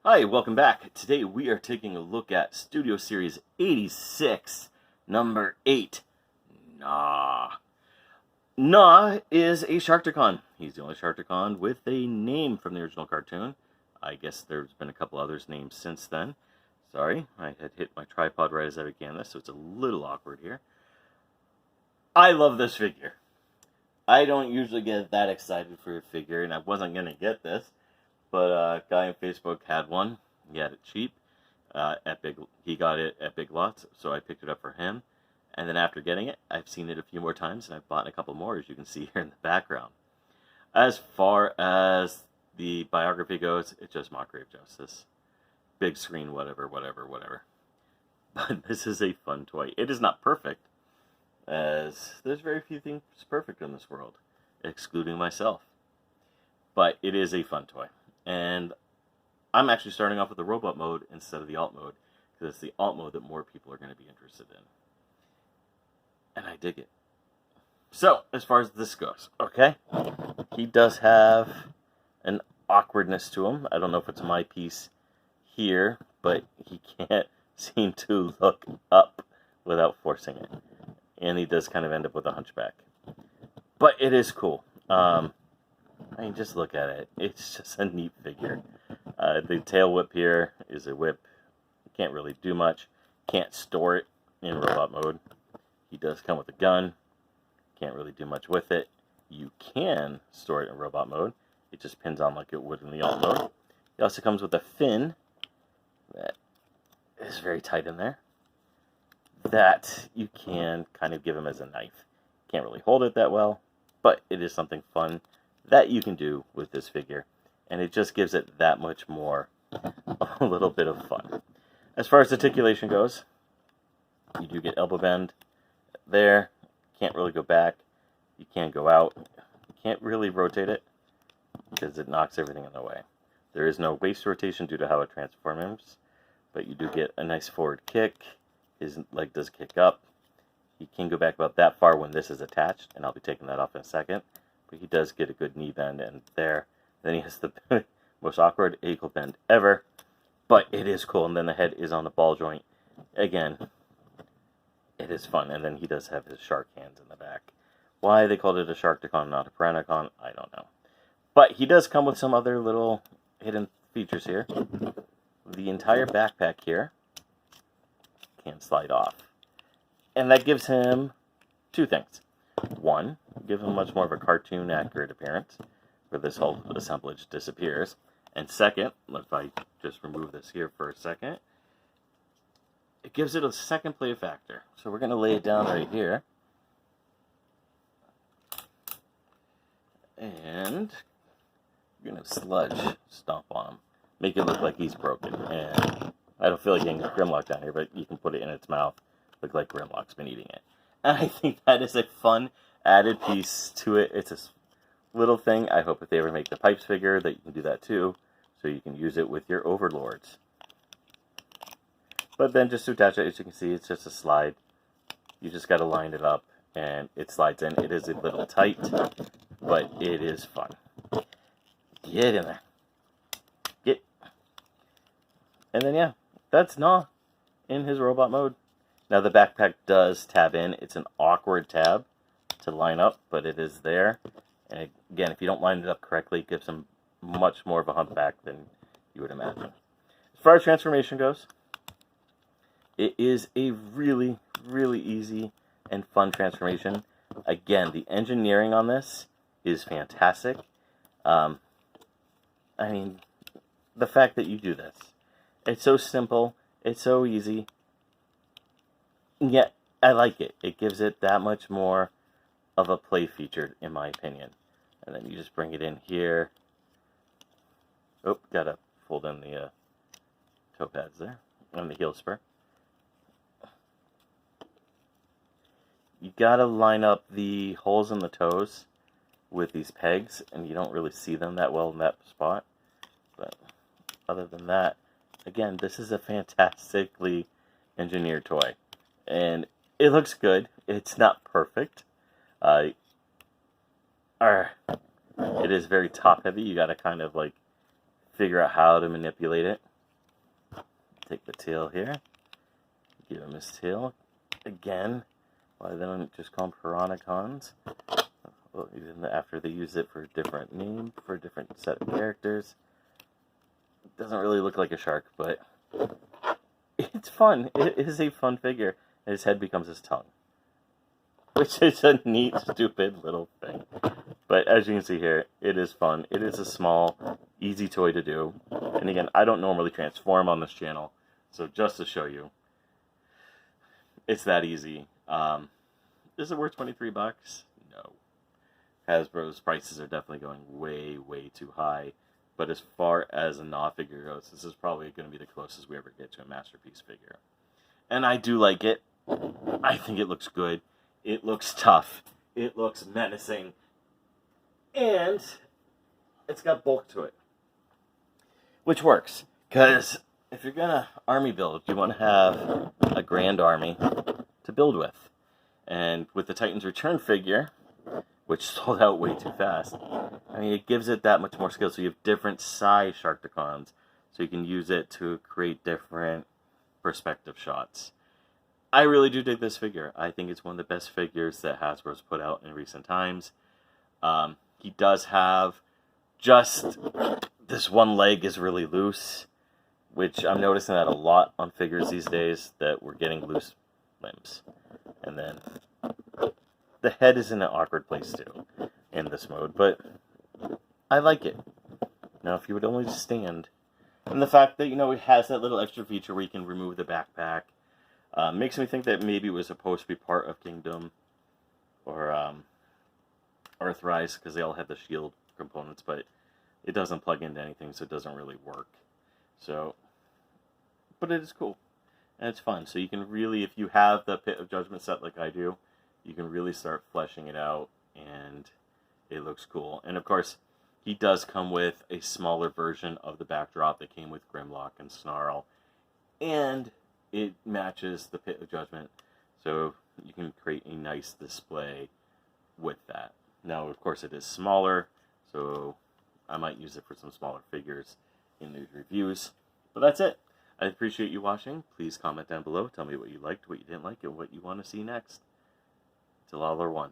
Hi, welcome back. Today we are taking a look at Studio Series 86, number 8, Gnaw. Gnaw is a Sharkticon. He's the only Sharkticon with a name from the original cartoon. I guess there's been a couple others named since then. Sorry, I had hit my tripod right as I began this, so it's a little awkward here. I love this figure. I don't usually get that excited for a figure, and I wasn't going to get this. But a guy on Facebook had one. He had it cheap. He got it at Big Lots, so I picked it up for him. And then after getting it, I've seen it a few more times, and I've bought a couple more, as you can see here in the background. As far as the biography goes, it's just Mock Grave Justice. Big screen, whatever. But this is a fun toy. It is not perfect, as there's very few things perfect in this world, excluding myself. But it is a fun toy. And I'm actually starting off with the robot mode instead of the alt mode, because it's the alt mode that more people are going to be interested in. And I dig it. So, as far as this goes, okay, he does have an awkwardness to him. I don't know if it's my piece here, but he can't seem to look up without forcing it. And he does kind of end up with a hunchback. But it is cool. I mean, just look at it. It's just a neat figure. The tail whip here is a whip. Can't really do much. Can't store it in robot mode. He does come with a gun. Can't really do much with it. You can store it in robot mode. It just pins on like it would in the alt mode. It also comes with a fin that is very tight in there, that you can kind of give him as a knife. Can't really hold it that well, but it is something fun that you can do with this figure, and it just gives it that much more, a little bit of fun. As far as articulation goes, you do get elbow bend there. Can't really go back. You can't go out. You can't really rotate it because it knocks everything in the way. There is no waist rotation due to how it transforms, but you do get a nice forward kick. His leg does kick up. He can go back about that far when this is attached, and I'll be taking that off in a second. But he does get a good knee bend and there. Then he has the most awkward ankle bend ever. But it is cool. And then the head is on the ball joint. Again, it is fun. And then he does have his shark hands in the back. Why they called it a Sharkticon, not a Piranhacon, I don't know. But he does come with some other little hidden features here. The entire backpack here can slide off. And that gives him two things. One, gives him much more of a cartoon accurate appearance, where this whole assemblage disappears. And second, if I just remove this here for a second, it gives it a second play factor. So we're going to lay it down right here. And you're going to sludge stomp on him. Make it look like he's broken. And I don't feel like getting Grimlock down here, but you can put it in its mouth. Look like Grimlock's been eating it. And I think that is a fun added piece to it. It's a little thing. I hope if they ever make the Pipes figure that you can do that too, so you can use it with your overlords. But then just to attach it, as you can see, it's just a slide. You just got to line it up and it slides in. It is a little tight, but it is fun. Get in there. Get. And then yeah, that's Gnaw in his robot mode. Now the backpack does tab in. It's an awkward tab to line up, but it is there. And again, if you don't line it up correctly, it gives him much more of a humpback than you would imagine. As far as transformation goes, it is a really, really easy and fun transformation. Again, the engineering on this is fantastic. I mean, the fact that you do this, it's so simple, it's so easy. Yet, I like it. It gives it that much more of a play feature, in my opinion. And then you just bring it in here. Oh, gotta fold in the toe pads there, and the heel spur. You gotta line up the holes in the toes with these pegs, and you don't really see them that well in that spot. But other than that, again, this is a fantastically engineered toy. And it looks good. It's not perfect. It is very top heavy. You got to kind of like figure out how to manipulate it. take the tail here, give him his tail again. Why they don't just call them Piranhacons? Well, even after they use it for a different name, for a different set of characters. It doesn't really look like a shark, but it's fun. It is a fun figure. His head becomes his tongue, which is a neat, stupid little thing. But as you can see here, it is fun. It is a small, easy toy to do. And again, I don't normally transform on this channel, so just to show you, it's that easy. Is it worth $23? No. Hasbro's prices are definitely going way, way too high. But as far as a Gnaw figure goes, this is probably going to be the closest we ever get to a Masterpiece figure. And I do like it. I think it looks good. It looks tough. It looks menacing. And it's got bulk to it. Which works. Because if you're going to army build, you want to have a grand army to build with. And with the Titans Return figure, which sold out way too fast, I mean, it gives it that much more skill. So you have different size Sharkticons. So you can use it to create different perspective shots. I really do dig this figure. I think it's one of the best figures that Hasbro's put out in recent times. He does have just this one leg is really loose, which I'm noticing that a lot on figures these days, that we're getting loose limbs. And then the head is in an awkward place too in this mode, but I like it. Now, if you would only stand, and the fact that, you know, it has that little extra feature where you can remove the backpack, makes me think that maybe it was supposed to be part of Kingdom or Earthrise, because they all have the shield components, but it doesn't plug into anything, so it doesn't really work. So, but it is cool, and it's fun. So you can really, if you have the Pit of Judgment set like I do, you can really start fleshing it out, and it looks cool. And of course, he does come with a smaller version of the backdrop that came with Grimlock and Snarl, and it matches the Pit of Judgment, so you can create a nice display with that. Now, of course, it is smaller, so I might use it for some smaller figures in these reviews. But that's it. I appreciate you watching. Please comment down below. Tell me what you liked, what you didn't like, and what you want to see next. Till all are one.